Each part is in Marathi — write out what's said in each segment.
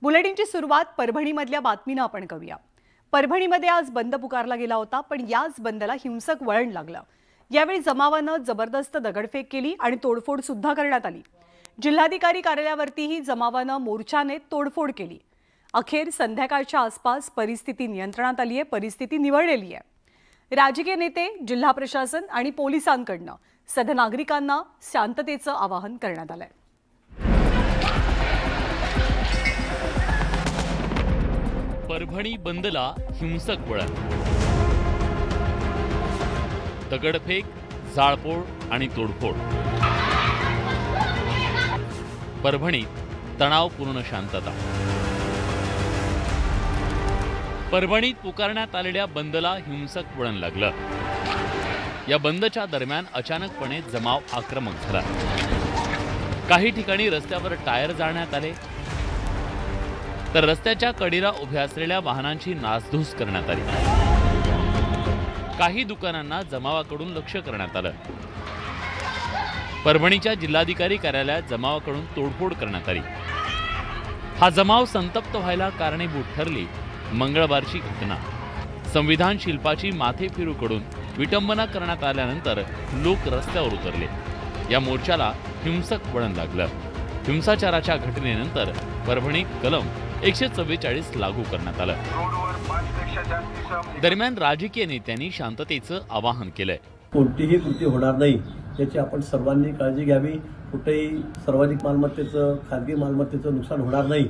बुलेटिनची सुरुवात परभणीमधल्या बातमीनं आपण करूया। परभणीमध्ये आज बंद पुकारला गेला होता, पण याच बंदला हिंसक वळण लागलं। यावेळी जमावानं जबरदस्त दगडफेक केली आणि तोडफोड सुद्धा करण्यात आली। जिल्हाधिकारी कार्यालयावरतीही जमावानं मोर्चाने तोडफोड केली। अखेर संध्याकाळच्या आसपास परिस्थिती नियंत्रणात आली आहे, परिस्थिती निवळलेली आहे। राजकीय नेते, जिल्हा प्रशासन आणि पोलिसांकडनं सध्या नागरिकांना शांततेचं आवाहन करण्यात आलंय। परभणी बंदला हिंसक वळण, दगडफेक, जाळपोळ आणि तोडफोड। परभणीत तणावपूर्ण शांतता। परभणीत पुकारण्यात आलेल्या बंदला हिंसक वळण लागलं। या बंदच्या दरम्यान अचानकपणे जमाव आक्रमक झाला। काही ठिकाणी रस्त्यावर टायर जाळण्यात आले, तर रस्त्याच्या कडेला उभ्या असलेल्या वाहनांची नासधूस करण्यात आली। काही दुकानांना जमावाकडून लक्ष्य करण्यात आलं। परभणीच्या जिल्हाधिकारी कार्यालयात जमावाकडून तोडफोड करण्यात आली। हा जमाव संतप्त व्हायला कारणीभूत ठरली मंगळवारची घटना। संविधान शिल्पाची माथे फिरूकडून विटंबना करण्यात आल्यानंतर लोक रस्त्यावर उतरले। या मोर्चाला हिंसक वळण लागलं। हिंसाचाराच्या घटनेनंतर परभणीत कलम 144 लागू करण्यात आलं। दरम्यान राजकीय नेत्यांनी शांततेचं आवाहन केलंय। कोणतीही कृती होणार नाही याची आपण सर्वांनी काळजी घ्यावी। कुठेही सार्वजनिक मालमत्तेचं, खाजगी मालमत्तेचं नुकसान होणार नाही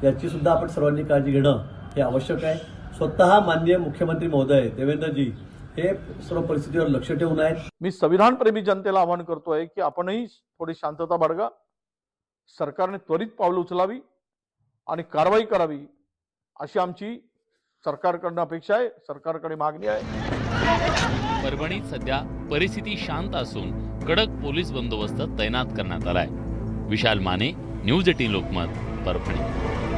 याची सुद्धा आपण सर्वांनी काळजी घेणं हे आवश्यक आहे। स्वतः माननीय मुख्यमंत्री महोदय देवेंद्रजी हे सर्व परिस्थितीवर लक्ष ठेवून आहेत। मी संविधानप्रेमी जनतेला आवाहन करतोय की आपणही थोडी शांतता बाळगा। सरकारने त्वरित पावलं उचलावी आणि कारवाई करावी अशी आमची सरकारकडून अपेक्षा आहे, सरकारकडे मागणी आहे। परभणीत सध्या परिस्थिती शांत असून कडक पोलीस बंदोबस्त तैनात करण्यात आलाय। विशाल माने, न्यूज 18 लोकमत, परभणी।